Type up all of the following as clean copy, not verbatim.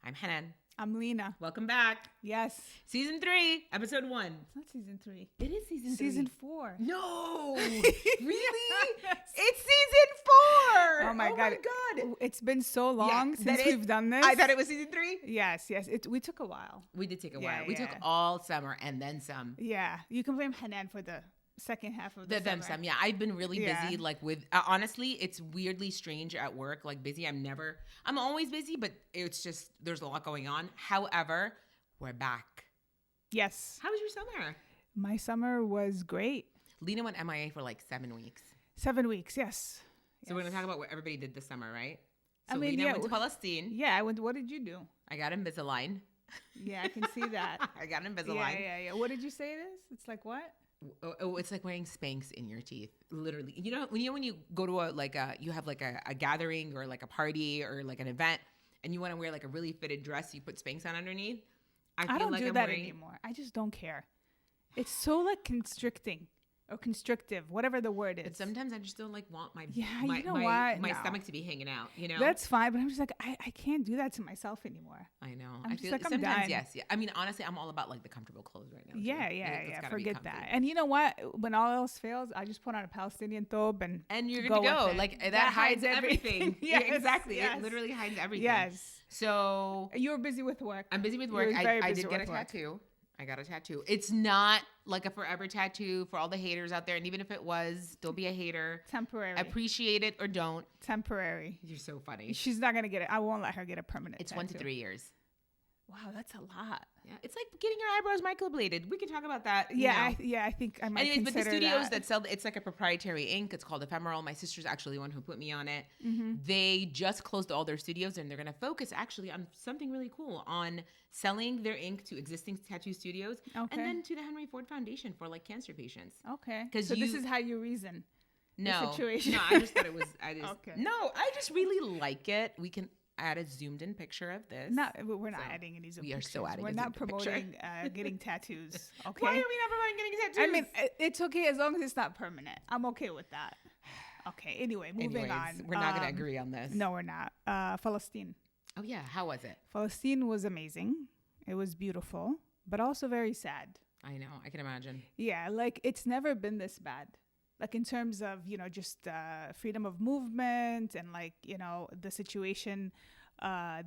I'm Hanan. I'm Lina. Welcome back. Yes. Season 3, episode 1. It's not season 3. It is season 3. Season 4. No. Really? Yes. It's season 4. Oh my God. It's been so long since we've done this. I thought it was season 3. Yes. We took a while. We did take a while. We took all summer and then some. Yeah. You can blame Hanan for the second half of the summer. Some. Yeah. I've been really busy, like with, honestly, it's weirdly strange at work, like busy. I'm always busy, but it's just, there's a lot going on. However, we're back. Yes. How was your summer? My summer was great. Lina went MIA for like 7 weeks. 7 weeks, yes. So we're going to talk about what everybody did this summer, right? So I mean, Lina went to Palestine. Yeah, I went. What did you do? I got Invisalign. Yeah, I can see that. I got Invisalign. Yeah. What did you say it is? It's like what? Oh, it's like wearing Spanx in your teeth, literally. You know when you go to you have like a gathering or like a party or like an event, and you want to wear like a really fitted dress, you put Spanx on underneath. I don't do that anymore. I just don't care. It's so like constricting or constrictive, whatever the word is. But sometimes I just don't like want my stomach to be hanging out. You know, that's fine, but I'm just like I can't do that to myself anymore. I know. I feel like I'm done. Yes. Yeah. I mean, honestly, I'm all about like the comfortable clothes right now. Yeah. Forget that. And you know what? When all else fails, I just put on a Palestinian thobe and you're good to go. Like that hides everything. Yes, yeah, exactly. Yes. It literally hides everything. Yes. So you were busy with work. I'm busy with work. I did get a tattoo. I got a tattoo. It's not like a forever tattoo for all the haters out there. And even if it was, don't be a hater. Temporary. Appreciate it or don't. Temporary. You're so funny. She's not going to get it. I won't let her get a permanent It's tattoo. 1 to 3 years. Wow, that's a lot. Yeah, it's like getting your eyebrows microbladed. We can talk about that. I think I might Anyways, but the studios that sell, it's like a proprietary ink. It's called Ephemeral. My sister's actually the one who put me on it. Mm-hmm. They just closed all their studios, and they're going to focus actually on something really cool, on selling their ink to existing tattoo studios and then to the Henry Ford Foundation for like cancer patients. Okay. So this is how you reason. No, situation. No, I just thought it was. Okay. No, I just really like it. We can add a zoomed in picture of this. No, we're not adding any zoomed pictures. We are so adding. We're not promoting getting tattoos. Okay. Why are we not promoting getting tattoos? I mean, it's okay as long as it's not permanent. I'm okay with that. Okay. Anyway, moving on. We're not going to agree on this. No, we're not. Palestine. Oh yeah, how was it? Palestine was amazing. It was beautiful, but also very sad. I know. I can imagine. Yeah, like it's never been this bad. Like in terms of, just freedom of movement and like, the situation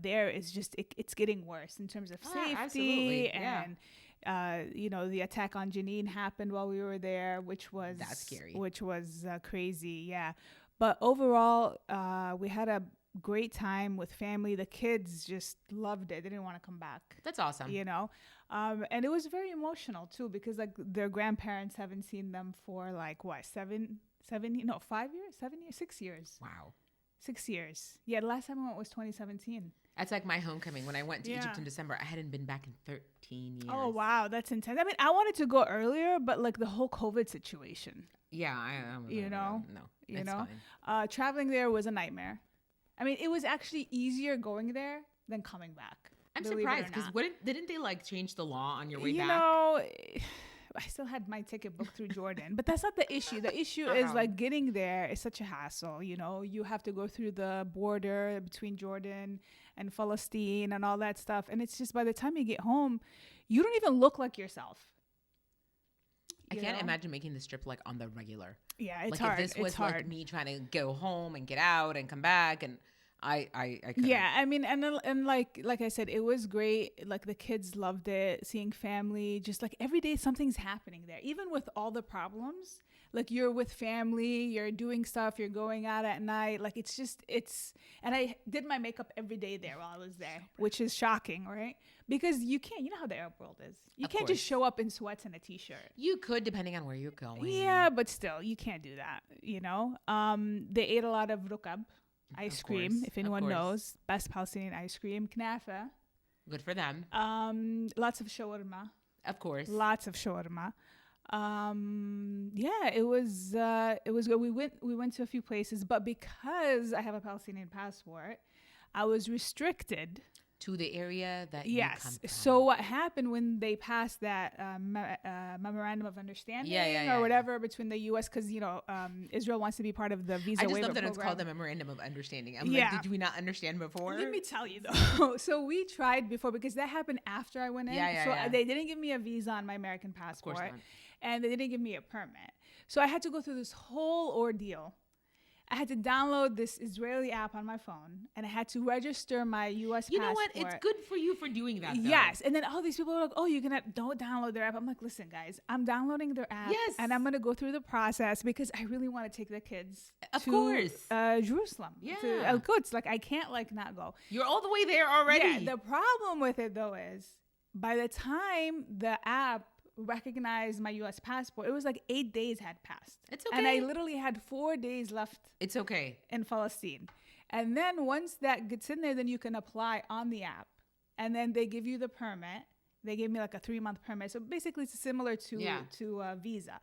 there is just, it's getting worse in terms of safety. Absolutely. And, the attack on Jenin happened while we were there, that's scary. Which was crazy. Yeah. But overall, we had a great time with family. The kids just loved it. They didn't want to come back. That's awesome. And it was very emotional too, because like their grandparents haven't seen them for like what, 5 years, 7 years, 6 years. Wow. 6 years. Yeah. The last time I went was 2017. That's like my homecoming. When I went to Egypt in December, I hadn't been back in 13 years. Oh, wow. That's intense. I mean, I wanted to go earlier, but like the whole COVID situation. Yeah. No. It's fine. Traveling there was a nightmare. I mean, it was actually easier going there than coming back. I'm surprised because didn't they like change the law on your way back? I still had my ticket booked through Jordan, but that's not the issue. The issue is like getting there is such a hassle. You have to go through the border between Jordan and Palestine and all that stuff. And it's just by the time you get home, you don't even look like yourself. I can't imagine making this trip like on the regular. Yeah, it's hard. If this was like me trying to go home and get out and come back, and I couldn't. Yeah, I mean, and like I said, it was great. Like the kids loved it, seeing family. Just like every day, something's happening there. Even with all the problems, like you're with family, you're doing stuff, you're going out at night. Like and I did my makeup every day there while I was there, which is shocking, right? Because you can't, you know how the Arab world is. You can't just show up in sweats and a t-shirt. You could, depending on where you're going. Yeah, but still, you can't do that, They ate a lot of rukab. Ice cream, if anyone knows. Best Palestinian ice cream. Knafa. Good for them. Lots of shawarma. Of course. Lots of shawarma. It was good. We went to a few places, but because I have a Palestinian passport, I was restricted to the area that you come Yes. from. So what happened when they passed that memorandum of understanding or whatever between the U.S. because Israel wants to be part of the visa waiver I just love that program. it's called the memorandum of understanding. I'm like, did we not understand before? Let me tell you though. So we tried before because that happened after I went in. They didn't give me a visa on my American passport, Of course not. and they didn't give me a permit. So I had to go through this whole ordeal. I had to download this Israeli app on my phone, and I had to register my U.S. passport. You know what? It's good for you for doing that, though. Yes. And then all these people are like, oh, don't download their app. I'm like, listen, guys, I'm downloading their app. Yes. And I'm going to go through the process because I really want to take the kids to Jerusalem. Yeah. To Al-Quds. Like, I can't, not go. You're all the way there already. Yeah. The problem with it, though, is by the time the app recognized my U.S. passport, it was 8 days had passed. It's okay. And I literally had 4 days left. It's okay. In Palestine. And then once that gets in there, then you can apply on the app. And then they give you the permit. They gave me a 3-month permit. So basically it's similar to a visa.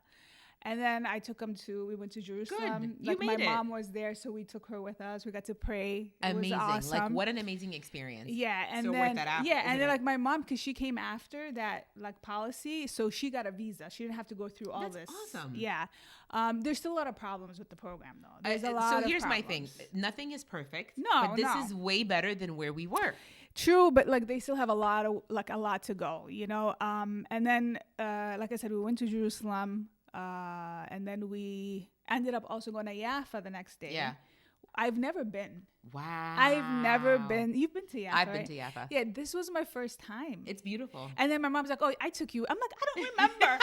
And then I took them we went to Jerusalem. Good. My mom was there, so we took her with us. We got to pray. It amazing. was awesome. What an amazing experience. Yeah. And so then, worth that app, and then my mom, because she came after that policy, so she got a visa. She didn't have to go through all this. That's awesome. Yeah. There's still a lot of problems with the program, though. There's a lot so of here's problems. my thing. Nothing is perfect. No, but this is way better than where we were. True, but they still have a lot to go, and then like I said, we went to Jerusalem, and then we ended up also going to Jaffa the next day. Yeah. I've never been. Wow. I've never been. You've been to Jaffa, I've right? been to Jaffa. Yeah, this was my first time. It's beautiful. And then my mom's like, oh, I took you. I'm like, I don't remember.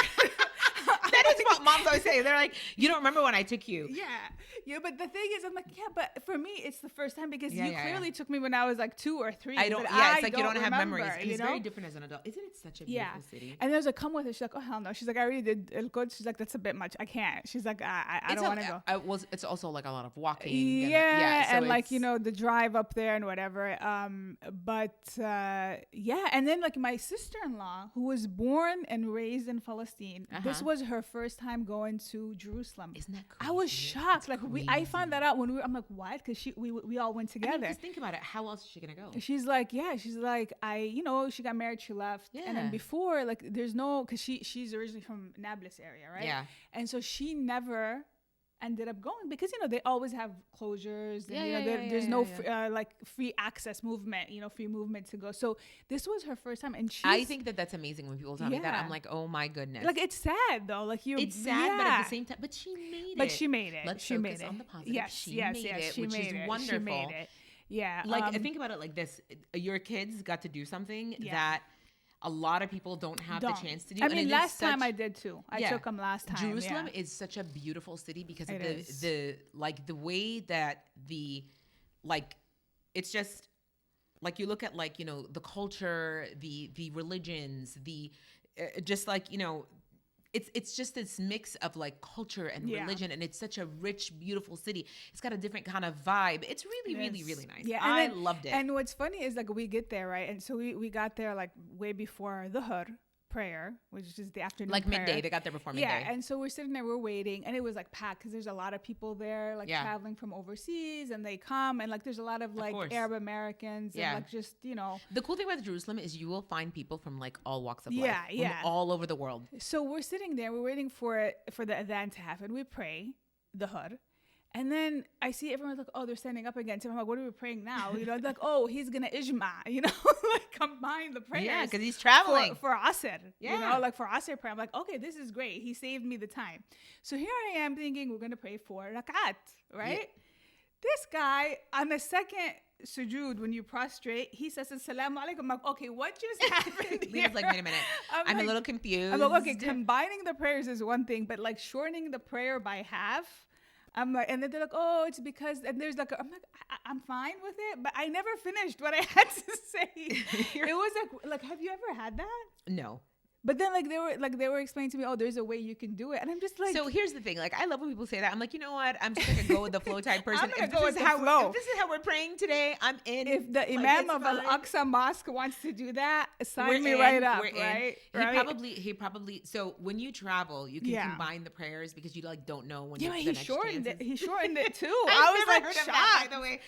That is what moms always say. They're like, you don't remember when I took you. Yeah, but the thing is, I'm like, but for me, it's the first time because you clearly took me when I was 2 or 3. I don't, it's like you don't have memories. It's very different as an adult. Isn't it such a beautiful city? And there's come with her. She's like, oh, hell no. She's like, I already did Al-Quds. She's like, that's a bit much. I can't. She's like, I don't want to go. It's also a lot of walking. And the drive up there and whatever. And then my sister-in-law, who was born and raised in Palestine, this was her first time going to Jerusalem. Isn't that crazy? I was shocked. I found that out when I'm like, what? Because we all went together. Just think about it. How else is she gonna go? She's like, she got married, she left, and then before there's no, because she's originally from Nablus area, right? Yeah, and so she never ended up going because they always have closures and there's no free access movement, free movement to go. So this was her first time, and I think that's amazing when people tell me that. I'm like, oh my goodness. It's sad though. It's sad, but at the same time, but she made it. Let's focus on the positive. Yes, she made it, which is wonderful. She made it. Yeah. Think about it like this: your kids got to do something that a lot of people don't have the chance to do. I mean, last time I did too. I took them last time. Jerusalem is such a beautiful city because of the way that it's just you look at the culture, the religions, it's just this mix of culture and religion, and it's such a rich, beautiful city. It's got a different kind of vibe. It's really, really, really nice. Yeah, I loved it. And what's funny is we get there, right? And so we got there way before the Hur prayer, which is the afternoon prayer. Midday. They got there before midday. Yeah, and so we're sitting there, we're waiting, and it was packed because there's a lot of people there traveling from overseas, and they come, and there's a lot of Arab Americans and just The cool thing about Jerusalem is you will find people from all walks of life, from all over the world. So we're sitting there, we're waiting for the adhan to happen. We pray the Hur. And then I see everyone's like, oh, they're standing up again. So I'm like, what are we praying now? Oh, he's going to ijma, combine the prayers. Yeah, because he's traveling. For Asr, for Asr prayer. I'm like, okay, this is great. He saved me the time. So here I am thinking we're going to pray for Rakat, right? Yeah. This guy, on the second sujood, when you prostrate, he says, Assalamu alaikum. I'm like, okay, what just happened here? Lena's like, wait a minute. I'm a little confused. I'm like, okay, combining the prayers is one thing, but shortening the prayer by half, I'm like, and then they're like, oh, it's because, and there's I'm like, I'm fine with it, but I never finished what I had to say. It was have you ever had that? No. But then they were explaining to me, oh, there's a way you can do it, and I'm just like. So here's the thing, like I love when people say that. I'm like, you know what? I'm just gonna go with the flow type person. I'm gonna go with the flow. If this is how we're praying today, I'm in. If the Imam of Al Aqsa Mosque wants to do that, sign me right up. Right? He probably. So when you travel, you can combine the prayers because you like don't know when. Yeah, he shortened it. He shortened it too. I was like shocked. That, by the way,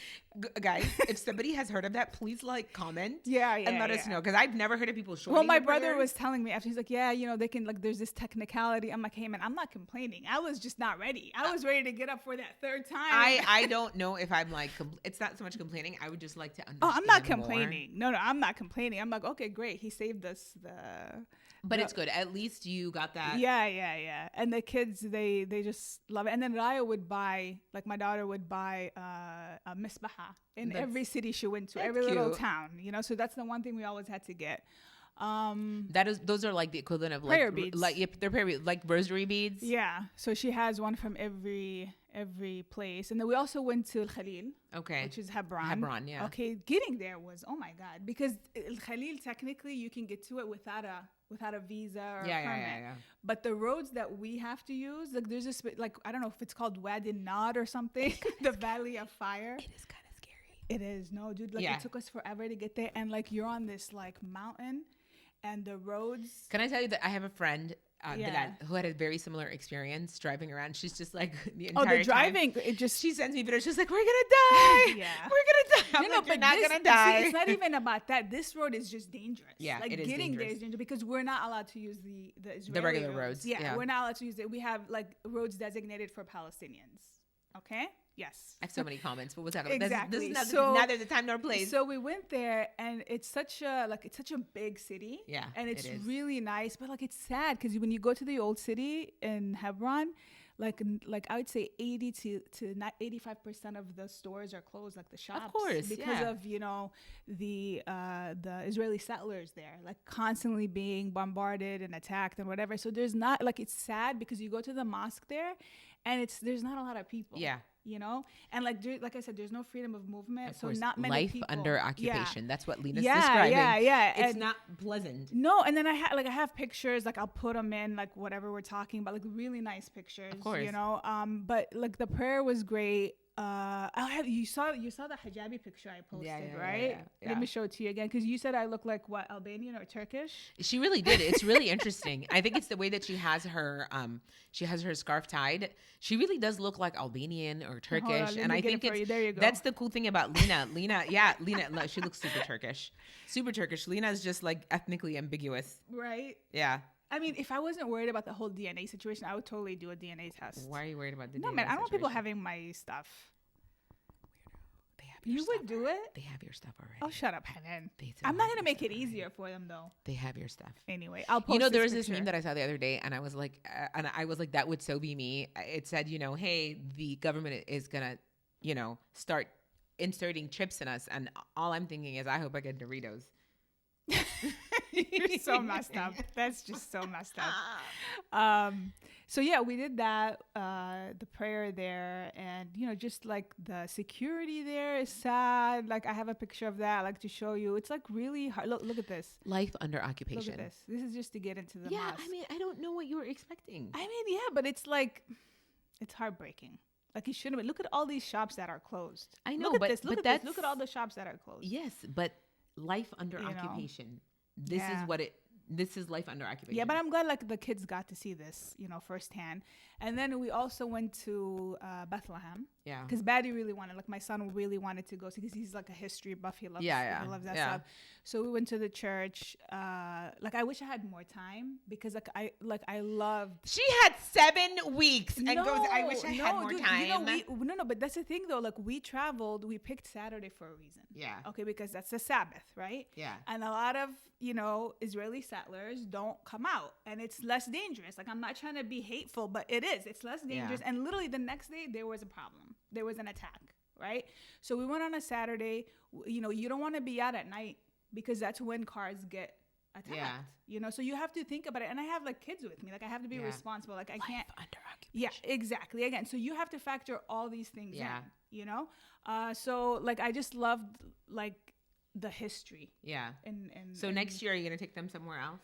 guys, if somebody has heard of that, please like comment. And let us know because I've never heard of people shortening. Well, my brother was telling me after, he's like, yeah, you know, they can like. There's this technicality. I'm like, hey man, I'm not complaining. I was just not ready. I was ready to get up for that third time. I don't know if I'm like. It's not so much complaining. I would just like to understand. Oh, I'm not complaining. No, I'm not complaining. I'm like, okay, great. He saved us But it's good. At least you got that. Yeah. And the kids, they just love it. And then Raya would buy, like my daughter would buy a misbaha in every city she went to, every little town. You know, so that's the one thing we always had to get. Those are like the equivalent of prayer beads. They're prayer beads, like rosary beads. Yeah. So she has one from every place. And then we also went to Al Khalil. Okay. Which is Hebron. Yeah. Okay. Getting there was, oh my God, because Al Khalil, technically you can get to it without a visa or a permit. Yeah. But the roads that we have to use, like there's this, like, I don't know if it's called Wadi Nod or something, the Valley of Fire. It is kind of scary. It is. No, dude. Like it took us forever to get there. And like you're on this like mountain and the roads. Can I tell you that I have a friend who had a very similar experience driving around. She's just like the entire driving. Time, it just she sends me videos. She's like, "We're gonna die. Yeah, we're gonna die." I'm like, "You're not gonna die." It's not even about that. This road is just dangerous. Yeah, like it is getting dangerous. there is dangerous because we're not allowed to use the Israeli regular roads. Yeah, we're not allowed to use it. We have like roads designated for Palestinians. Okay. Yes. I have so many comments, but what's that? Exactly. This is neither the time nor place. So we went there, and it's such a big city. Yeah, and it's really nice, but like it's sad because when you go to the old city in Hebron, like I would say 80 to 85% of the stores are closed, like the shops, of course, because of the Israeli settlers there, like constantly being bombarded and attacked and whatever. So there's not like it's sad because you go to the mosque there, and there's not a lot of people. Yeah. You know, and like I said, there's no freedom of movement, so course. not many life people. under occupation. Yeah. That's what Lina's describing. Yeah. It's and not pleasant. No, and then I have pictures, like I'll put them in, like whatever we're talking about, like really nice pictures. Of course. You know, but like the prayer was great. You saw the hijabi picture I posted, right? Yeah. Let me show it to you again, because you said I look like what, Albanian or Turkish? She really did. It's really interesting. I think it's the way that she has her scarf tied. She really does look like Albanian or Turkish, and I think that's the cool thing about Lina. Lina, she looks super Turkish. Lina is just like ethnically ambiguous, right? Yeah. I mean, if I wasn't worried about the whole DNA situation, I would totally do a DNA test. Why are you worried about the DNA? No, man, I don't want people having my stuff. Weirdo. They have your stuff. You would do it? They have your stuff already. Oh, shut up, Hanan. I'm not going to make it easier for them, though. They have your stuff. Anyway, I'll post there was this meme that I saw the other day, and I was like, that would so be me. It said, hey, the government is going to, start inserting chips in us. And all I'm thinking is, I hope I get Doritos. You're so messed up. That's just so messed up. So yeah, we did that, the prayer there, and just like the security there is sad. Like I have a picture of that I like to show you. It's like really hard. Look at this. Life under occupation. Look at this. This is just to get into the mosque. I mean, I don't know what you were expecting. I mean, yeah, but it's like, it's heartbreaking. Like it shouldn't be. Look at all these shops that are closed. I know, look at this. Look at all the shops that are closed. Yes, but life under occupation. This is life under occupation. Yeah, but I'm glad like the kids got to see this, firsthand. And then we also went to Bethlehem. Yeah. Because Baddy really wanted, like my son really wanted to go see, because he's like a history buff. He loves that stuff. So we went to the church. Like I wish I had more time because I loved. She had 7 weeks and goes, I wish I had more time. But that's the thing though. Like we traveled, we picked Saturday for a reason. Yeah. Okay, because that's the Sabbath, right? Yeah. And a lot of Israeli settlers don't come out, and it's less dangerous. Like I'm not trying to be hateful, but it's less dangerous. And literally the next day there was a problem. There was an attack, right? So we went on a Saturday. You don't want to be out at night because that's when cars get attacked. Yeah. So you have to think about it. And I have like kids with me. Like I have to be responsible. Like I can't. Under occupation. Yeah, exactly. Again, so you have to factor all these things in. So like I just loved like the history. Yeah. And so next year, are you gonna take them somewhere else?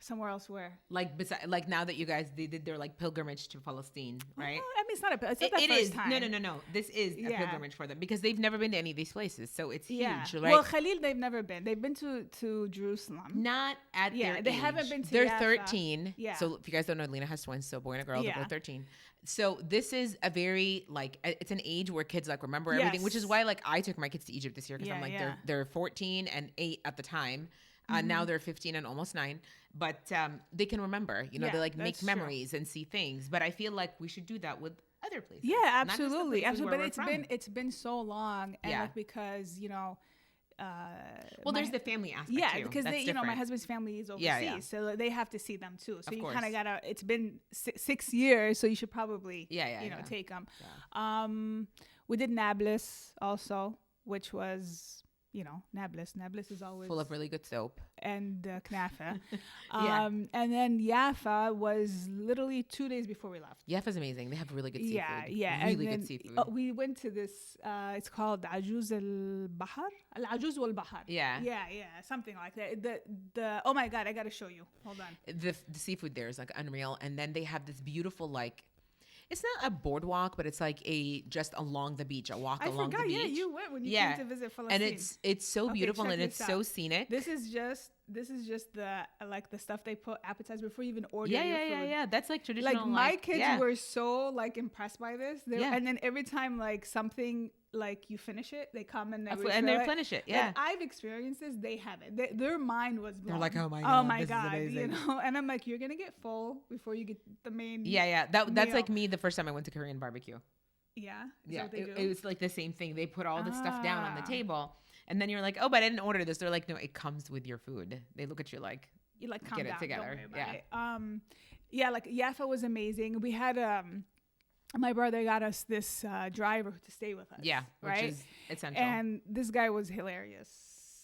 Somewhere else where? Like now that you guys they did their like pilgrimage to Palestine, right? Well, I mean, it's not the first time. No. This is a pilgrimage for them because they've never been to any of these places, so it's huge, right? Well, Khalil, they've never been. They've been to Jerusalem. Not at their age. They haven't been to They're Yafa. 13. Yeah. So if you guys don't know, Lina has twins, so boy and a girl. They're both 13. So this is a very it's an age where kids like remember everything, which is why like I took my kids to Egypt this year because I'm like they're 14 and 8 at the time. Now they're 15 and almost 9, but they can remember. You know, they like make memories and see things. But I feel like we should do that with other places. Yeah, absolutely. But it's been so long, and like because you know. There's the family aspect too. Yeah, because my husband's family is overseas, so they have to see them too. So you kind of gotta. It's been 6 years, so you should probably take them. Yeah. We did Nablus also, which was. Nablus. Nablus is always full of really good soap and knafa. And then Yafa was literally 2 days before we left. Yafa's amazing. They have really good seafood. Yeah, really good seafood. We went to this. It's called Ajuz al-Bahar. Al-Ajuz wal-Bahar. Yeah, something like that. The oh my God, I gotta show you. Hold on. The seafood there is like unreal, and then they have this beautiful like. It's not a boardwalk, but it's like just along the beach, along the beach. Yeah, you went when you came to visit Palestine. And it's so beautiful and it's so scenic. This is just the like the stuff they put appetizer before you even order your food. Yeah. That's like traditional. Like my kids were so like impressed by this. And then every time like something like you finish it, they come and they replenish it. Yeah, like, I've experienced this. They haven't. Their mind was blown. They're like, oh my god, And I'm like, you're gonna get full before you get the main. Yeah. That's like me the first time I went to Korean barbecue. Yeah. It was like the same thing. They put all the stuff down on the table, and then you're like, oh, but I didn't order this. They're like, no, it comes with your food. They look at you like, calm get down, it together. Yeah. Like Yafa was amazing. We had my brother got us this driver to stay with us. Yeah, right? Which is essential. And this guy was hilarious.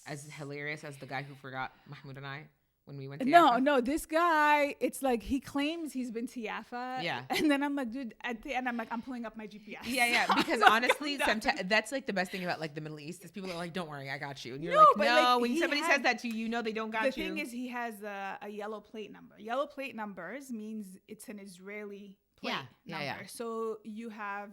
As hilarious as the guy who forgot Mahmoud and I when we went to Yafa? No, this guy, it's like he claims he's been to Yafa. Yeah. And then I'm like, dude, at the end, I'm pulling up my GPS. Yeah. Because honestly, sometimes that's like the best thing about like the Middle East is people are like, don't worry, I got you. And you're when somebody says that to you, they don't got you. The thing is, he has a yellow plate number. Yellow plate numbers means it's an Israeli plate number. So you have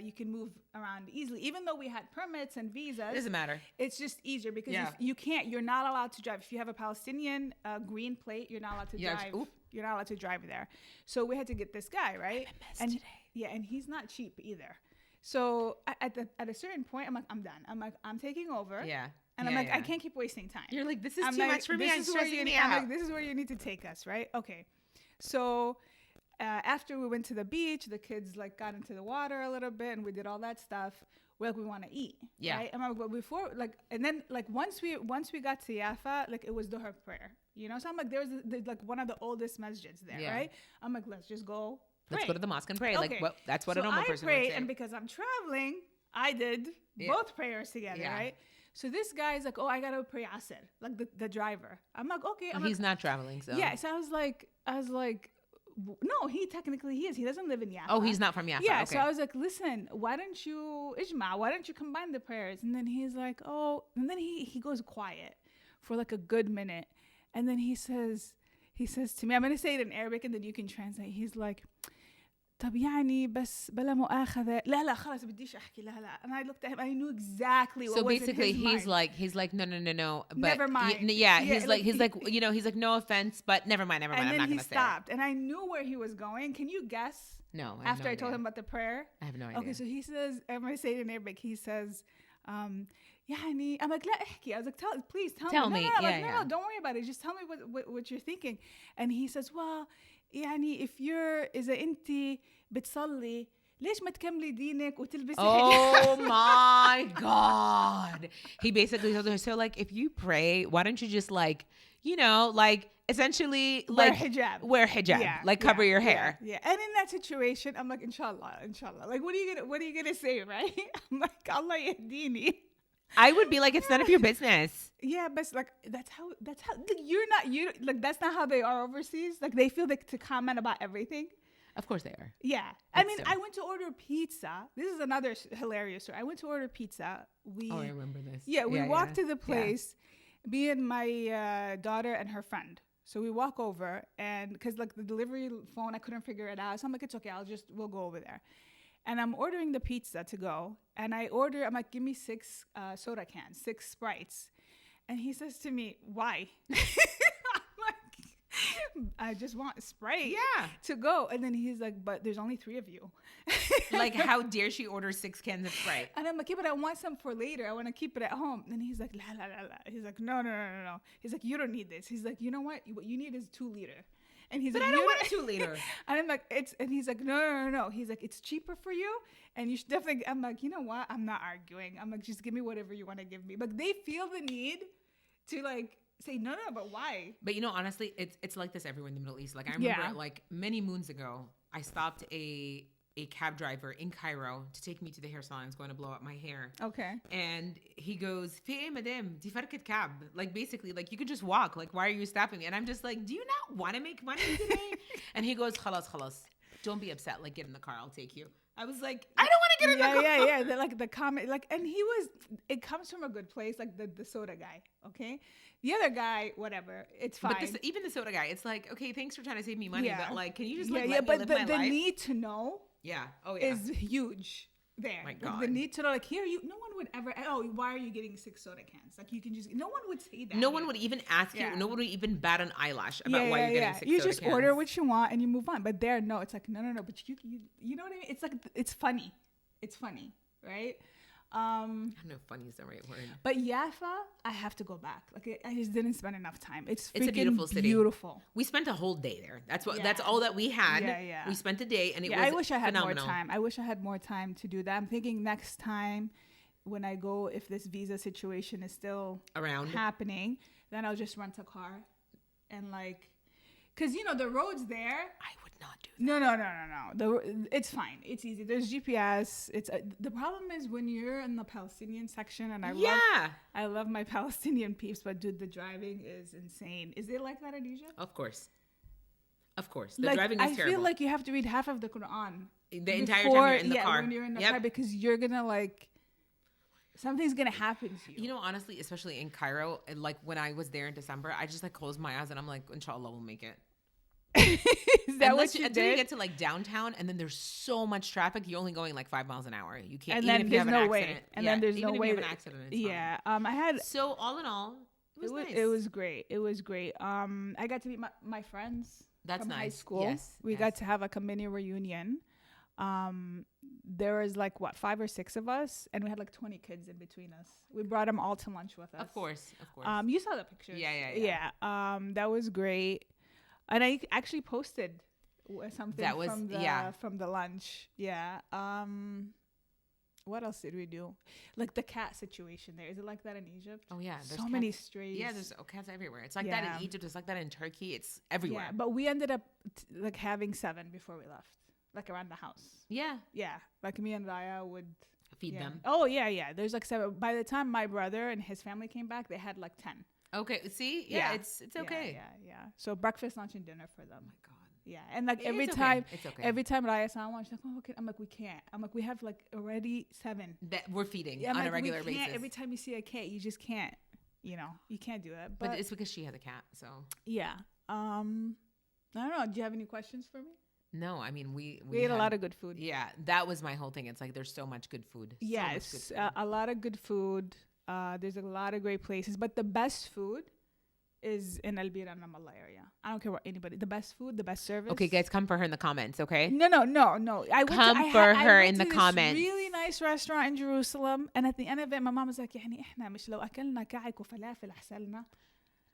you can move around easily. Even though we had permits and visas, it doesn't matter. It's just easier because you're not allowed to drive. If you have a Palestinian green plate, you're not allowed to drive. You're not allowed to drive there. So we had to get this guy, right? And and he's not cheap either. So at a certain point, I'm like, I'm done. I'm taking over. Yeah. And I'm like, I can't keep wasting time. You're like, this is too much for me. I'm stressing me out. I'm like, this is where you need to take us, right? Okay. So after we went to the beach, the kids like got into the water a little bit, and we did all that stuff. We're like, we want to eat, right? And but before, like, and then like once we got to Yafa, like it was Dhuhr prayer, So I'm like, there's like one of the oldest masjids there, right? I'm like, let's just go. Pray. Let's go to the mosque and pray. Okay. Like, that's what a normal person would say. And because I'm traveling, I did both prayers together, right? So this guy's like, oh, I gotta pray Asr, like the driver. I'm like, okay. He's not traveling, so So I was like. No, he is. He doesn't live in Yafa. Oh, he's not from Yafa. Yeah, okay. So I was like, listen, why don't you combine the prayers? And then he's like, oh, and then he goes quiet for like a good minute. And then he says to me, I'm going to say it in Arabic and then you can translate. He's like, طب يعني بس بلا مؤاخذة لا خلاص بديش أحكي لا. And I looked at him, I knew exactly what was in his mind. So basically he's like no but never mind. He's like no offense, but never mind, I'm not going to say it. And then he stopped and I knew where he was going. Can you guess? No. After I told him about the prayer? I have no idea. Okay, so he says, I'm going to say it in Arabic. He says, يعني I'm like لا احكي. I was like, please tell me. No, don't worry about it. Just tell me what you're thinking. And he says, well, يعني if you're إذا أنت بتصلي ليش ما تكملي دينك وتلبسي Oh my God. He basically told her, so like if you pray, why don't you just like, like essentially like wear hijab, cover your hair. Yeah. And in that situation, I'm like, inshallah. Like what are you gonna say, right? I'm like, Allah yahdini. I would be like, it's none of your business. Yeah, but like that's how like that's not how they are overseas. Like they feel like to comment about everything. Of course they are. Yeah. I mean, I went to order pizza. This is another hilarious story. I went to order pizza. I remember this. Yeah, we walked to the place, me and my daughter and her friend. So we walk over, and because like the delivery phone, I couldn't figure it out. So I'm like, it's okay. We'll go over there. And I'm ordering the pizza to go. And I'm like, give me 6 soda cans, 6 Sprites. And he says to me, why? I just want Sprite to go. And then he's like, but there's only 3 of you. Like, how dare she order 6 cans of Sprite? And I'm like, yeah, but I want some for later. I want to keep it at home. And he's like, la, la, la, la. He's like, no. He's like, you don't need this. He's like, you know what you need is 2 liter. And he's but like, I don't want a 2 liter. And I'm like, and he's like, no. He's like, it's cheaper for you. And you should definitely, I'm like, you know what? I'm not arguing. I'm like, just give me whatever you want to give me. But they feel the need to like, say no, but why? But you know, honestly, it's like this everywhere in the Middle East. Like I remember, like many moons ago, I stopped a cab driver in Cairo to take me to the hair salon. I was going to blow up my hair. Okay. And he goes, "Fi madam, di farket cab." Like basically, like you could just walk. Like why are you stopping me? And I'm just like, do you not want to make money today? And he goes, "Khalas. Don't be upset. Like get in the car. I'll take you." I was like, I don't want to get in the car. Yeah. Like the comment, like, and it comes from a good place, like the soda guy. Okay. The other guy, whatever, it's fine. But even the soda guy, it's like, okay, thanks for trying to save me money, but like, can you just let but me live my life? The need to know, is huge. There, my God. Like, the need to know, like here, no one would ever. Oh, why are you getting 6 soda cans? Like you can just. No one would say that. No one would even ask you. No one would even bat an eyelash about why you're getting 6 soda cans. You just order what you want and you move on. But there, no, it's like no. But you know what I mean? It's like it's funny. It's funny, right? I don't know if funny is the right word. But Jaffa, I have to go back. Like I just didn't spend enough time. It's a beautiful city. Beautiful. We spent a whole day there. That's all that we had. We spent a day and it was I wish I had phenomenal. more time. I wish I had more time to do that. I'm thinking next time when I go, if this visa situation is still around happening, then I'll just rent a car and like, because the roads there. I would not do that. No. It's fine. It's easy. There's GPS. The problem is when you're in the Palestinian section, and I love my Palestinian peeps, but dude, the driving is insane. Is it like that in Egypt? Of course. The driving is terrible. I feel like you have to read half of the Quran the entire time you're in the car. When you're in the car, because you're gonna like. Something's gonna happen to you. You know, honestly, especially in Cairo, like when I was there in December, I just like closed my eyes and I'm like, inshallah, we'll make it. Is that what you did? Until you get to like downtown, and then there's so much traffic, you're only going like 5 miles an hour. You can't. And even then if you have there's an no accident. way. And then there's no way. Even if you have an accident, it's fine. I had. So all in all, it was nice. It was great. I got to meet my friends. That's from nice. High school. Yes. We got to have like a mini reunion. There was like 5 or 6 of us, and we had like 20 kids in between us. We brought them all to lunch with us. Of course. You saw the pictures. Yeah. That was great, and I actually posted something from the lunch. Yeah. What else did we do? Like the cat situation there. Is it like that in Egypt? Oh yeah, there's so many strays. Yeah, there's cats everywhere. It's like that in Egypt. It's like that in Turkey. It's everywhere. Yeah, but we ended up like having 7 before we left, like around the house. Yeah. Like me and Raya would feed them. Oh yeah. There's like 7. By the time my brother and his family came back, they had like 10. Okay. See, it's okay. Yeah. So breakfast, lunch, and dinner for them. Oh my God. Yeah, and like every time Raya saw one, she's like, "Oh, okay." I'm like, "We can't." I'm like, "We have like already 7 that we're feeding on a regular basis." Every time you see a cat, you just can't. You can't do that. But it's because she has a cat, so yeah. I don't know. Do you have any questions for me? No, I mean we ate a lot of good food. Yeah, that was my whole thing. It's like there's so much good food. Yes, a lot of good food. There's a lot of great places, but the best food is in Al Bira and Ramallah area. I don't care what anybody. The best food, the best service. Okay, guys, come for her in the comments. Okay. No. I went to this comments. Really nice restaurant in Jerusalem, and at the end of it, my mom was like, "يعني إحنا مش لو أكلنا كعك وفلافل أحسن."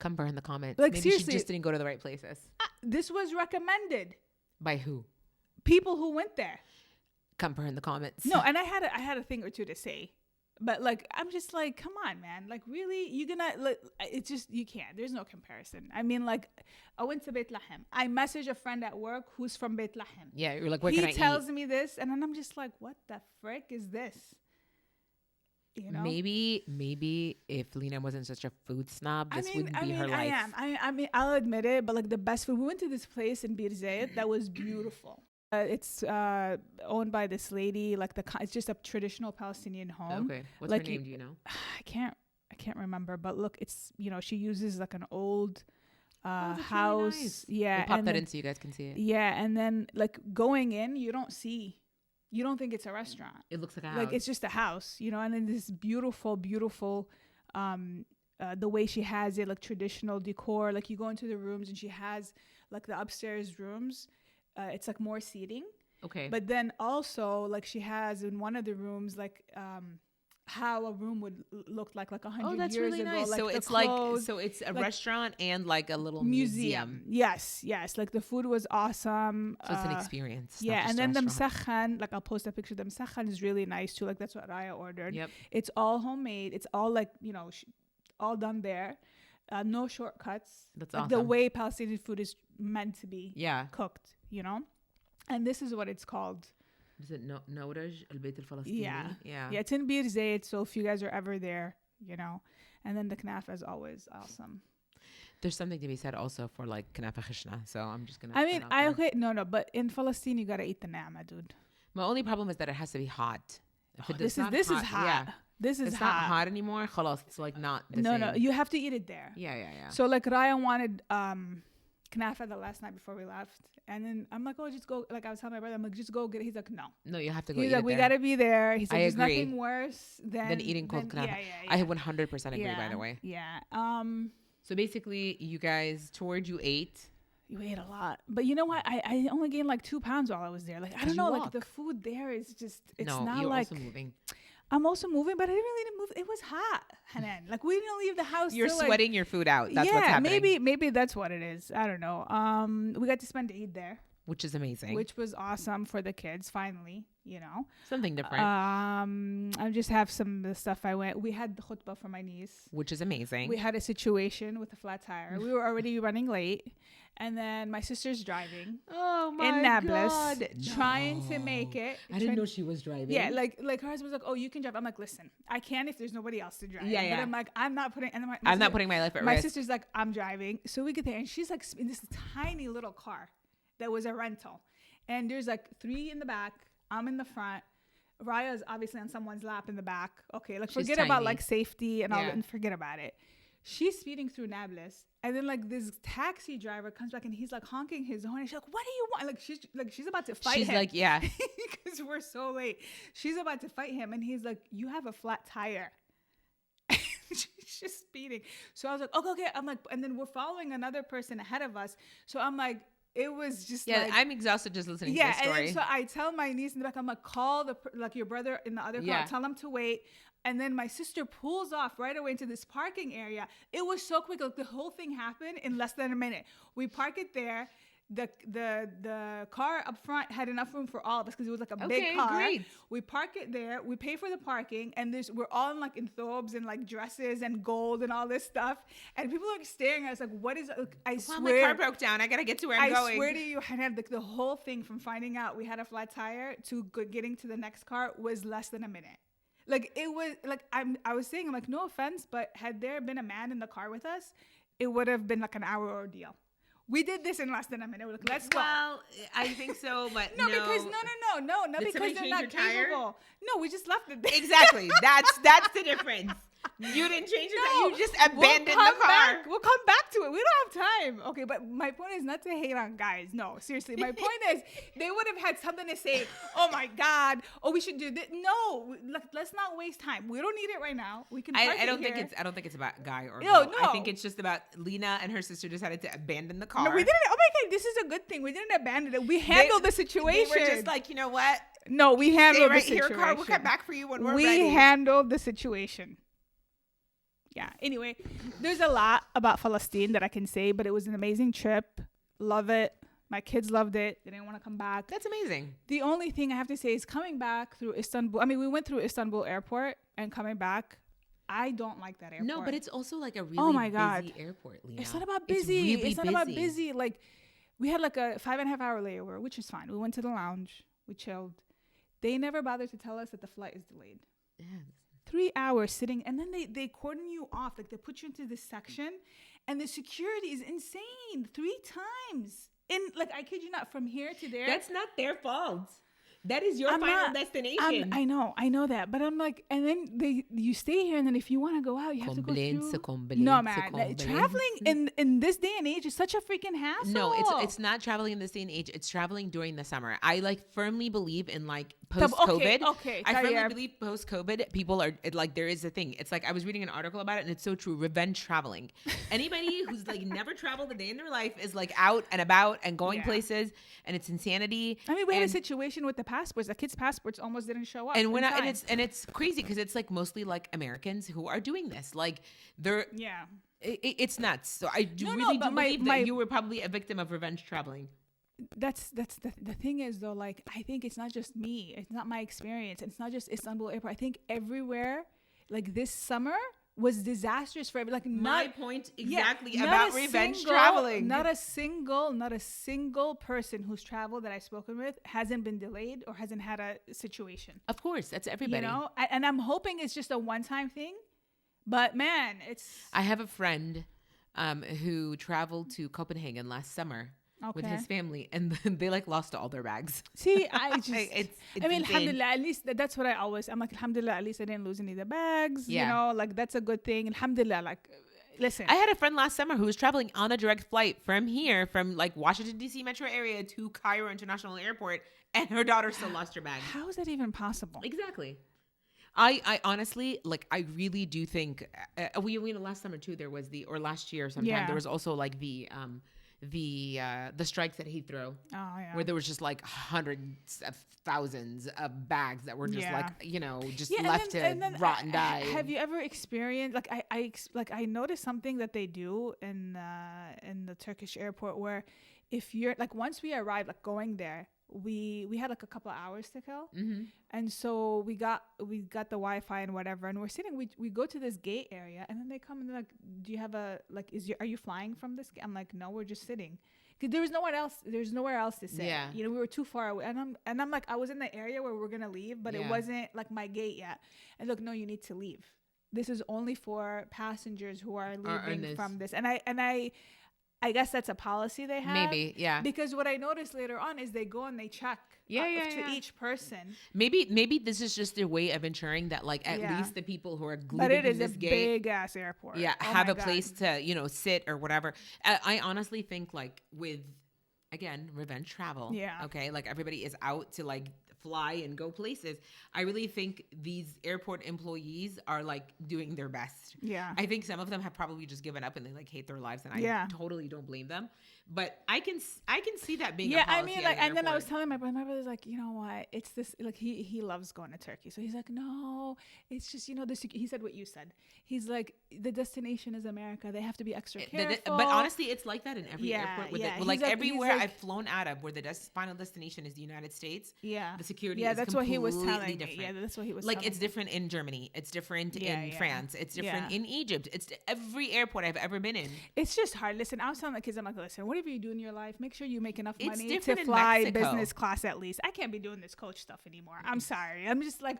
Come for her in the comments. Like, maybe seriously, she just didn't go to the right places. This was recommended by who? People who went there. Come for her in the comments. No, and I had a thing or two to say. But like, I'm just like, come on, man. Like, really, you're gonna, like, it's just, you can't. There's no comparison. I mean, like, I went to Beit Lahem. I messaged a friend at work who's from Beit Lahem. Yeah, you're like, where can I eat? He tells me this, and then I'm just like, what the frick is this? Maybe if Lina wasn't such a food snob, this wouldn't be her life. I mean, I'll admit it, but like the best food. We went to this place in Bir Zayed that was beautiful. It's owned by this lady. Like it's just a traditional Palestinian home. Okay, what's her name? Do you know? I can't remember. But look, it's she uses like an old house. Really nice. Yeah. We'll pop that in so you guys can see it. Yeah. And then like going in, you don't think it's a restaurant. It looks like a house. Like it's just a house, and then this beautiful, beautiful, the way she has it, like traditional decor. Like you go into the rooms and she has like the upstairs rooms. It's like more seating. Okay. But then also like she has in one of the rooms like how a room would look like 100 years ago. Oh, that's really nice. Like so it's a restaurant and like a little museum. Yes. Like the food was awesome. So it's an experience. Yeah, and then the msakhan, like I'll post a picture. The msakhan is really nice too. Like that's what Raya ordered. Yep. It's all homemade. It's all like all done there. No shortcuts. That's like awesome. The way Palestinian food is meant to be cooked. And this is what it's called. Is it Nowraj al-Bayt al-Falastini? Yeah. It's in Bir Zayt, so if you guys are ever there, And then the knafa is always awesome. There's something to be said also for like knafa khishna, so I'm just gonna. But in Palestine you gotta eat the nama, dude. My only problem is that it has to be hot. This is hot. Yeah. This is it's hot. Not hot anymore. Khalas, it's like not the same. No, you have to eat it there. Yeah. So like Raya wanted knafa the last night before we left. And then I'm like, just go. Like I was telling my brother, I'm like, just go get it. He's like, no. No, you have to go. He's like, we gotta be there. He's like, there's agree. nothing worse than eating cold knafa. Yeah. I 100% agree. By the way. Yeah. So basically, you guys toured. You ate. You ate a lot, but you know what? I only gained like 2 pounds while I was there. Like I don't know. Like the food there is just. It's not you're like. Also moving. I'm also moving, but I didn't really move. It was hot, Hanan. Like we didn't leave the house. You're sweating your food out. That's what's happening. Maybe that's what it is. I don't know. We got to spend Eid there, which is amazing. Which was awesome for the kids. Finally, something different. I just have some of the stuff we had the khutbah for my niece, which is amazing. We had a situation with a flat tire. We were already running late. And then my sister's driving. Oh my in Nablus, God. Trying to make it. I didn't know she was driving. Yeah, like her husband was like, "Oh, you can drive." I'm like, "Listen, I can if there's nobody else to drive." Yeah. But I'm like, I'm not putting. And I'm not putting my life at risk. My sister's like, "I'm driving." So we get there, and she's like in this tiny little car that was a rental, and there's like 3 in the back. I'm in the front. Raya's obviously on someone's lap in the back. Okay, like forget about like safety and all that, and forget about it. She's speeding through Nablus, and then like this taxi driver comes back and he's like honking his horn. And she's like, "What do you want?" Like she's about to fight him. She's like, "Yeah," because we're so late. She's about to fight him, and he's like, "You have a flat tire." She's just speeding. So I was like, "Okay." I'm like, and then we're following another person ahead of us. So I'm like, it was just I'm exhausted just listening to the story. And then, so I tell my niece in the back, I'm like, call your brother in the other car, tell him to wait. And then my sister pulls off right away into this parking area. It was so quick. Like the whole thing happened in less than a minute. We park it there. The car up front had enough room for all of us because it was like a big car. Great. We park it there. We pay for the parking, and we're all in thobes and like dresses and gold and all this stuff. And people are staring at us like, "What is?" I swear, my car broke down. I gotta get to where I'm going. I swear to you, Hanan, the whole thing from finding out we had a flat tire to getting to the next car was less than a minute. Like it was like I was saying, I'm like, no offense, but had there been a man in the car with us, it would have been like an hour ordeal. We did this in less than a minute. We're like, let's go. Well, I think so, but no. Because not because they're not capable. No, we just left it there. Exactly. That's the difference. You didn't change your tire. You just abandoned the car. We'll come back to it. We don't have time. Okay, but my point is not to hate on guys. No, seriously. My point is they would have had something to say. Oh my God. Oh, we should do this. No, let's not waste time. We don't need it right now. We can. I don't think it's about guy or girl. No. I think it's just about Lina and her sister decided to abandon the car. No, we didn't. Oh my God, this is a good thing. We didn't abandon it. We handled the situation. They were just like, you know what? No, we handled the situation. Here, car. We'll come back for you when we're ready. We handled the situation. Yeah. Anyway, there's a lot about Palestine that I can say, but it was an amazing trip. Love it. My kids loved it. They didn't want to come back. That's amazing. The only thing I have to say is coming back through Istanbul. I mean, we went through Istanbul airport and coming back. I don't like that airport. No, but it's also like a really busy airport, Lina. It's not about busy. It's not about busy. Like we had like a 5.5 hour layover, which is fine. We went to the lounge. We chilled. They never bothered to tell us that the flight is delayed. Yeah. 3 hours sitting, and then they cordon you off. Like they put you into this section, and the security is insane. 3 times. In like, I kid you not, from here to there. That's not their fault. That is your final destination. I know that, but I'm like, and then you stay here, and then if you want to go out, you have to go through. No, man, traveling in this day and age is such a freaking hassle. No, it's not traveling in this day and age. It's traveling during the summer. I like firmly believe in like post-COVID. Okay. I firmly believe post-COVID, people are like, there is a thing. It's like I was reading an article about it, and it's so true. Revenge traveling. Anybody who's like never traveled a day in their life is like out and about and going places, and it's insanity. I mean, we had a situation with the passports. The kids' passports almost didn't show up. And it's crazy because it's like mostly like Americans who are doing this. Like they're it's nuts. So I really do believe that you were probably a victim of revenge traveling. That's the thing is though, like I think it's not just me. It's not my experience. It's not just Istanbul airport. I think everywhere, like this summer was disastrous for everybody. Like my point exactly about revenge traveling. Not a single person who's traveled that I've spoken with hasn't been delayed or hasn't had a situation. Of course, that's everybody. You know, and I'm hoping it's just a one-time thing. But man, I have a friend who traveled to Copenhagen last summer. With his family, and they like lost all their bags. See, I just, it's I mean, alhamdulillah, at least that's what I'm like, alhamdulillah, at least I didn't lose any of the bags. Yeah. You know, like that's a good thing. Alhamdulillah, like, listen. I had a friend last summer who was traveling on a direct flight from like Washington, D.C. metro area to Cairo International Airport, and her daughter still lost her bag. How is that even possible? Exactly. I honestly, like, I really do think, we last summer too, last year sometime, there was also like the strikes at Heathrow, where there was just like hundreds of thousands of bags that were just like, you know, just left to rot and die. Have you ever experienced I noticed something that they do in the Turkish airport where if you're like, once we arrived, like going there, we had like a couple of hours to kill, and so we got the Wi-Fi and whatever, and we're sitting. We go to this gate area, and then they come and they're like, "Do you have are you flying from this gate?" I'm like, "No, we're just sitting," because there was nowhere else. There's nowhere else to sit. Yeah. You know, we were too far away, and I'm like, I was in the area where we're gonna leave, but it wasn't like my gate yet. And look, no, you need to leave. This is only for passengers who are leaving from this, and I guess that's a policy they have. Maybe, yeah. Because what I noticed later on is they go and they check to each person. Maybe this is just their way of ensuring that, like, at least the people who are glued to this gate, big ass airport. Yeah, have a place to, you know, sit or whatever. I honestly think, like, with, again, revenge travel. Yeah. Okay, like everybody is out to like fly and go places. I really think these airport employees are like doing their best. Yeah. I think some of them have probably just given up and they like hate their lives, and I totally don't blame them. But I can see that being a policy. I mean, like, and then I was telling my brother's like, you know what? It's this, like, he loves going to Turkey. So he's like, no, it's just, you know, this. He said what you said. He's like, the destination is America. They have to be extra careful. But honestly, it's like that in every airport. Like everywhere I've flown out of, where the final destination is the United States. Yeah. The security is that's what he was telling different. Me. Yeah, that's what he was. Like, it's different in Germany. It's different in France. It's different in Egypt. It's every airport I've ever been in. It's just hard. Listen, I was telling the kids, I'm like, listen, whatever you do in your life, make sure you make enough money to fly business class at least. I can't be doing this coach stuff anymore. I'm sorry. I'm just like,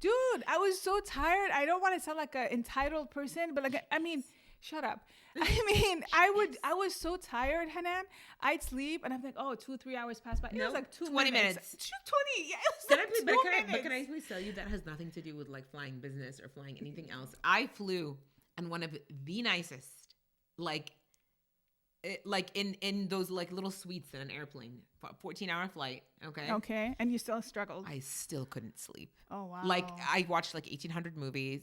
dude, I was so tired. I don't want to sound like an entitled person, but like, I mean, shut up. I mean, I was so tired, Hanan. I'd sleep and I'm like, 2-3 hours passed by. It was like 20 minutes. 20. Yeah, it was but can I please tell you that has nothing to do with like flying business or flying anything else. I flew on one of the nicest, like in those like little suites in an airplane, 14-hour flight. Okay. And you still struggled. I still couldn't sleep. Oh wow. Like, I watched like 1,800 movies.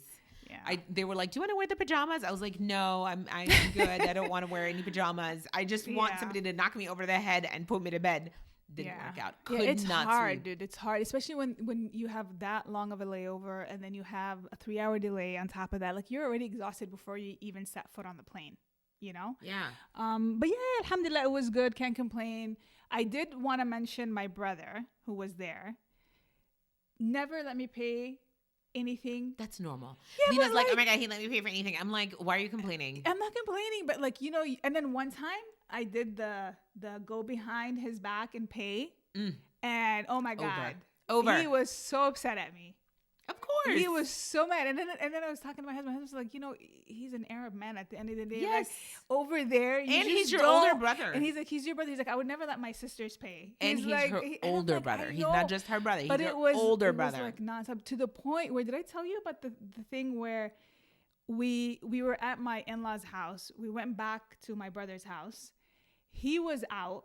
Yeah. They were like, do you want to wear the pajamas? I was like, no, I'm good. I don't want to wear any pajamas. I just want somebody to knock me over the head and put me to bed. Didn't work out. It's hard, dude. It's hard, especially when you have that long of a layover and then you have a 3-hour delay on top of that. Like, you're already exhausted before you even set foot on the plane. You know? Yeah. But yeah, alhamdulillah, it was good. Can't complain. I did want to mention my brother who was there. Never let me pay anything. That's normal. Yeah, Nina's like, oh my God, he let me pay for anything. I'm like, why are you complaining? I'm not complaining, but like, you know, and then one time I did the go behind his back and pay. And oh my God. Over. He was so upset at me. Of course. He was so mad. And then I was talking to my husband. My husband was like, you know, he's an Arab man at the end of the day. Yes. Like, over there. And he's your older brother. And he's like, he's your brother. He's like, I would never let my sisters pay. And he's like, her older brother. He's not just her brother. He's her older brother. It was like nonstop, to the point where, did I tell you about the thing where we were at my in-laws' house. We went back to my brother's house. He was out.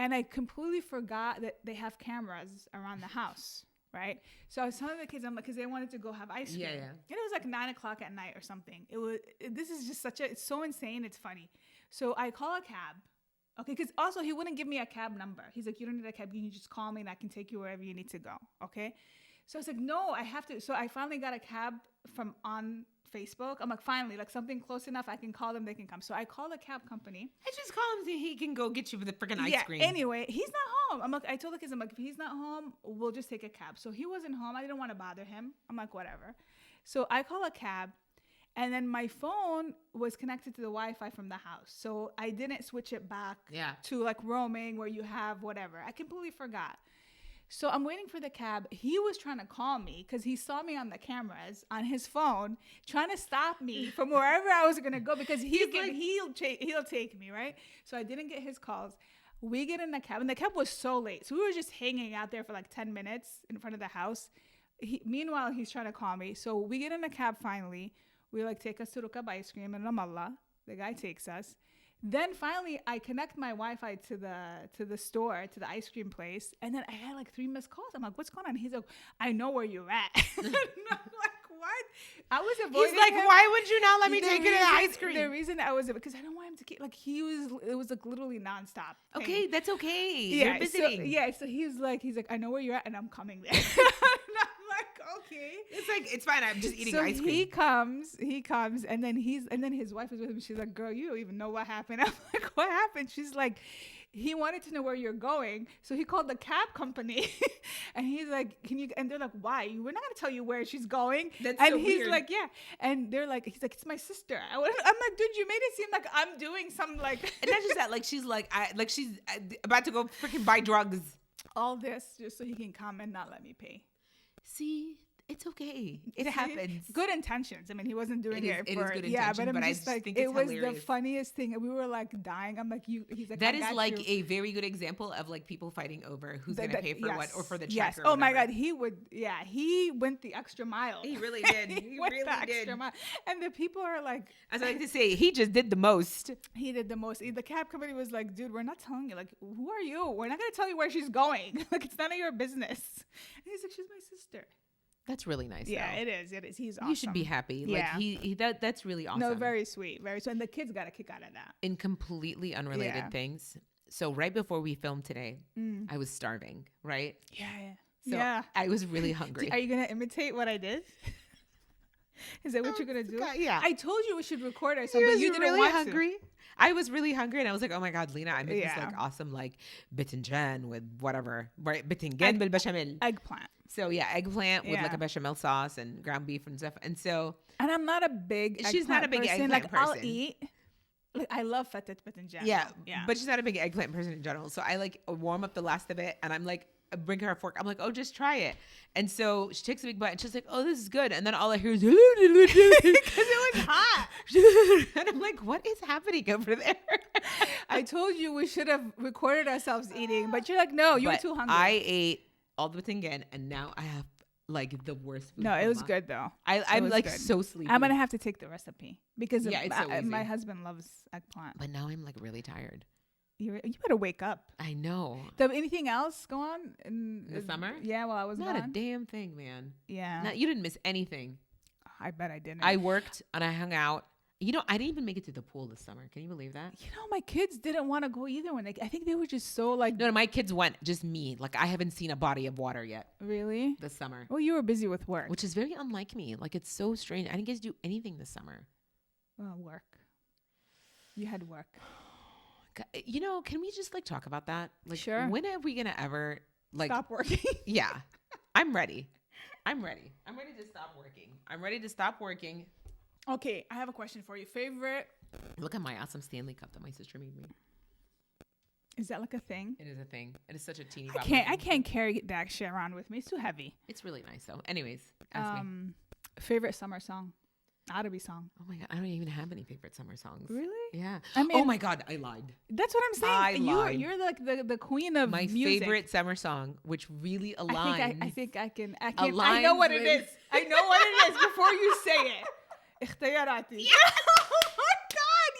And I completely forgot that they have cameras around the house, right? So I was telling the kids, I'm like, because they wanted to go have ice cream. Yeah. And it was like 9:00 at night or something. This is just it's so insane. It's funny. So I call a cab. Okay, because also he wouldn't give me a cab number. He's like, you don't need a cab. You can just call me and I can take you wherever you need to go. Okay. So I was like, no, I have to. So I finally got a cab from on Facebook. I'm like, finally, like something close enough. I can call them. They can come. So I call the cab company. I just call him so he can go get you the freaking ice cream. Anyway, he's not home. I'm like, I told the kids, I'm like, if he's not home, we'll just take a cab. So he wasn't home. I didn't want to bother him. I'm like, whatever. So I call a cab. And then my phone was connected to the Wi-Fi from the house. So I didn't switch it back to like roaming where you have whatever. I completely forgot. So I'm waiting for the cab. He was trying to call me because he saw me on the cameras on his phone, trying to stop me from wherever I was going to go because he'll take me, right? So I didn't get his calls. We get in the cab, and the cab was so late. So we were just hanging out there for like 10 minutes in front of the house. Meanwhile, he's trying to call me. So we get in the cab finally. We like take us to Rukab ice cream in Ramallah. The guy takes us. Then finally, I connect my Wi-Fi to the store, to the ice cream place, and then I had like 3 missed calls. I'm like, "What's going on?" He's like, "I know where you're at." And I'm like, "What?" I was avoiding. He's like, him. "Why would you not let me take you to the ice cream?" The reason I was because I don't want him to keep like it was like literally nonstop. Okay, that's okay. Yeah, you're visiting. So he's like, "I know where you're at, and I'm coming there." Okay. It's like, it's fine. I'm just eating ice cream. He comes, and then his wife is with him. She's like, girl, you don't even know what happened. I'm like, what happened? She's like, he wanted to know where you're going. So he called the cab company and he's like, and they're like, why? We're not going to tell you where she's going. That's and so he's weird. like, yeah. And they're like, he's like, it's my sister. I'm like, dude, you made it seem like I'm doing some like. And not just that, like, she's about to go freaking buy drugs. All this just so he can come and not let me pay. See, it's okay. It happens. Good intentions. I mean, he wasn't doing it for good intention, yeah, but I just like, think it's hilarious. Was the funniest thing. We were like dying. I'm like, he's like, that is like a very good example of like people fighting over who's going to pay for what or for the check. Yes. Or my God, he would. Yeah, he went the extra mile. He really did. He went really the did. extra mile. And the people are like, as I like to say, he just did the most. He did the most. The cab company was like, dude, we're not telling you. Like, who are you? We're not going to tell you where she's going. Like, it's none of your business. And he's like, she's my sister. That's really nice. Yeah, though. it is. It is. He's awesome. You should be happy. Yeah. Like that's really awesome. No, very sweet. Very sweet. And the kids got a kick out of that. In completely unrelated things. So right before we filmed today, I was starving, right? Yeah. So I was really hungry. Are you going to imitate what I did? Is that what you're going to do? Yeah. I told you we should record ourselves, but you didn't really want hungry. to. I was really hungry and I was like, oh my God, Lina, I made this like awesome like bitinjan with whatever, right? Bitingan bil bechamel. Eggplant. So yeah, eggplant with like a bechamel sauce and ground beef and stuff. And so. And I'm not a big She's not a big person. eggplant person. I'll eat. Like, I love fatet bitinjan. Yeah. But she's not a big eggplant person in general. So I like warm up the last of it and I'm like, bring her a fork. I'm like, oh, just try it. And so she takes a big bite and she's like, oh, this is good. And then all I hear is because it was hot. And I'm like, what is happening over there? I told you we should have recorded ourselves eating, but you're like, no, you were too hungry. I ate all the bitingan and now I have like the worst food. No, it was good though. I'm like good. So sleepy. I'm gonna have to take the recipe because it's so easy. My husband loves eggplant. But now I'm like really tired. You better wake up. I know. Anything else go on in the summer? Yeah, while I was not gone. a damn thing, man. Yeah. You didn't miss anything. I bet I didn't. I worked and I hung out. You know, I didn't even make it to the pool this summer. Can you believe that? You know, my kids didn't want to go either. I think they were just so like. No, my kids went. Just me. Like I haven't seen a body of water yet. Really? This summer. Well, you were busy with work, which is very unlike me. Like it's so strange. I didn't get to do anything this summer. Well, work. You had work. You know, can we just like talk about that? Like, sure. When are we gonna ever like stop working? Yeah, I'm ready. I'm ready to stop working. I'm ready to stop working. Okay, I have a question for you. Favorite? Look at my awesome Stanley cup that my sister made me. Is that like a thing? It is a thing. It is such a teeny. I can't carry that shit around with me. It's too heavy. It's really nice though. Anyways, Ask me. Favorite summer song? Arabic song. Oh my God, I don't even have any favorite summer songs. Really? Yeah. I mean, oh my God, I lied. That's what I'm saying. You're like the queen of my music. favorite summer song, which really aligns. I think I can. I know what it is. I know what it is before you say it. اختياراتي. Oh my God!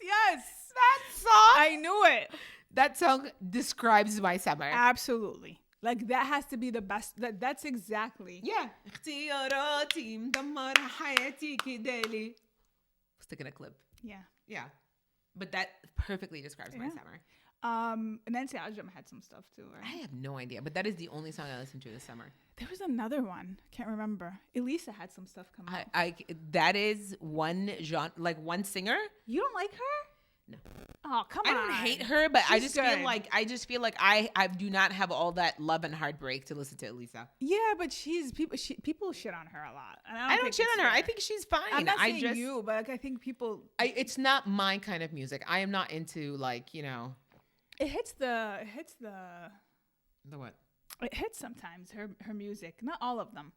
Yes. That song. I knew it. That song describes my summer. Absolutely. Like that has to be the best. That's exactly. Yeah. اختياراتي مدمرة حياتي كدالي. Sticking a clip. Yeah. Yeah. But that perfectly describes my summer. Nancy Ajram had some stuff too, right? I have no idea, but that is the only song I listened to this summer. There was another one. Can't remember. Elisa had some stuff come out. That is one genre, like one singer. You don't like her? No. Oh, come on. I don't hate her, but I just feel like I do not have all that love and heartbreak to listen to Elisa. Yeah, but people shit on her a lot. And I don't shit on her. I think she's fine. I'm not saying you, but like, I think people. It's not my kind of music. I am not into like, you know. It hits the. The what? It hits sometimes her music. Not all of them.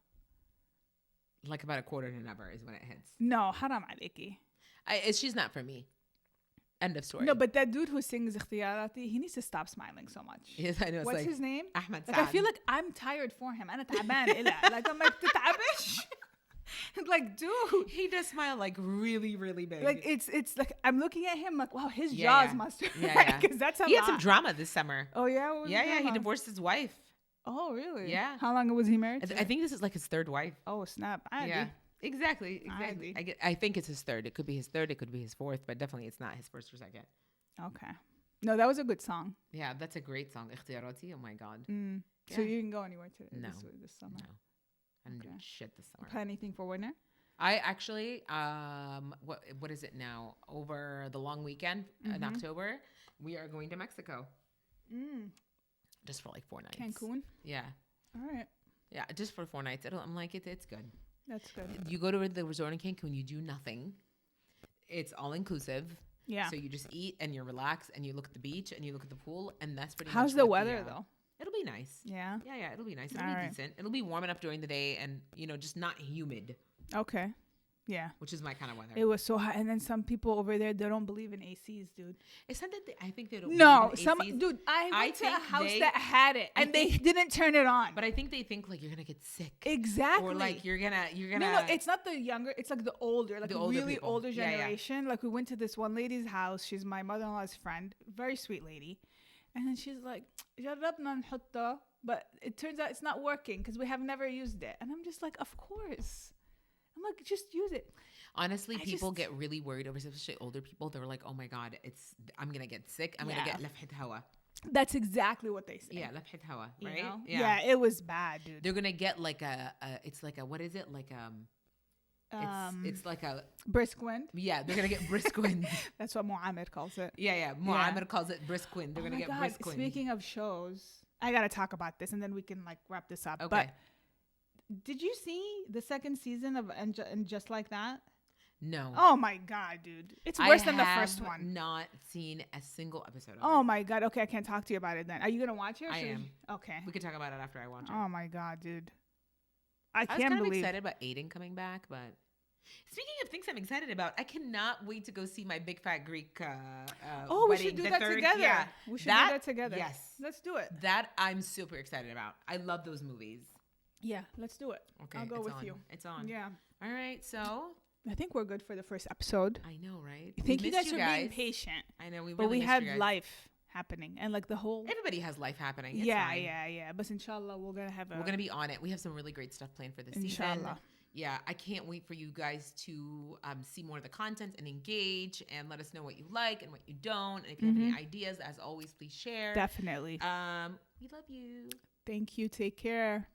Like about a quarter to never is when it hits. No, haram aliki. She's not for me. End of story. No, but that dude who sings اختياراتي, he needs to stop smiling so much. Yes, I know. What's his name? Ahmed Like, I feel like I'm tired for him. أنا تعبان إله. Like I'm like تتعبش. Like dude, he does smile like really, really big. Like it's like I'm looking at him like wow, his jaws must. Yeah. Because that's a he lot. had some drama this summer. Oh yeah. Yeah. He divorced his wife. Oh really? Yeah. How long was he married? I think this is like his third wife. Oh snap! Yeah. Exactly. I think it's his third. It could be his third. It could be his fourth, but definitely it's not his first or second. Okay. No, that was a good song. Yeah, that's a great song. اختياراتي. Oh my God. So you didn't go anywhere this summer? No. I didn't do shit this summer. Plan anything for winter? I actually, what is it now? Over the long weekend in October, we are going to Mexico. Just for like 4 nights. Cancun? Yeah. All right. Yeah, just for 4 nights. I'm like, it's good. That's good. You go to the resort in Cancun, you do nothing. It's all inclusive. Yeah. So you just eat and you're relaxed and you look at the beach and you look at the pool and that's pretty much. How's the weather though? It'll be nice. Yeah. Yeah. It'll be nice. It'll be decent. It'll be warm enough during the day and, just not humid. Okay. Yeah. Which is my kind of weather. It was so hot. And then some people over there, they don't believe in ACs, dude. It's not that I think they don't believe in ACs. Dude, I went to a house that had it and they didn't turn it on. But I think they think like you're going to get sick. Exactly. Or like you're going to. No, it's not the younger. It's like the older, like the really people. older generation. Yeah. Like we went to this one lady's house. She's my mother-in-law's friend. Very sweet lady. And then she's like, جربنا نحطه, but it turns out it's not working because we have never used it. And I'm just like, of course. I'm like, just use it. Honestly, people get really worried over, especially older people. They're like, oh my God, I'm going to get sick. I'm going to get لفحة هوا. That's exactly what they say. Yeah, لفحة هوا, right? You know? Yeah, it was bad, dude. They're going to get like it's like a, what is it? Like, it's like a... brisk wind? Yeah, they're going to get brisk wind. That's what Mu'amir calls it. Yeah. Mu'amir calls it brisk wind. They're going to get brisk wind. Speaking of shows, I got to talk about this and then we can like wrap this up. Okay. But did you see the second season of And Just Like That? No. Oh my God, dude. It's worse than the first one. I have not seen a single episode of it. Oh my God. Okay, I can't talk to you about it then. Are you going to watch it? I am. Okay. We can talk about it after I watch it. Oh my God, dude. I was kind of excited about Aiden coming back, but speaking of things I'm excited about, I cannot wait to go see my Big Fat Greek we wedding, should do that together. Yeah. We should do that together. Yes. Let's do it. That I'm super excited about. I love those movies. Yeah, let's do it. Okay, I'll go with you. It's on. Yeah. All right, so I think we're good for the first episode. I know, right? Thank you guys for being patient. I know but we had life happening and like the whole. Everybody has life happening. It's yeah, fine. yeah. But inshallah, we're gonna be on it. We have some really great stuff planned for this season. Inshallah. Yeah, I can't wait for you guys to see more of the content and engage and let us know what you like and what you don't. And if you have any ideas, as always, please share. Definitely. We love you. Thank you. Take care.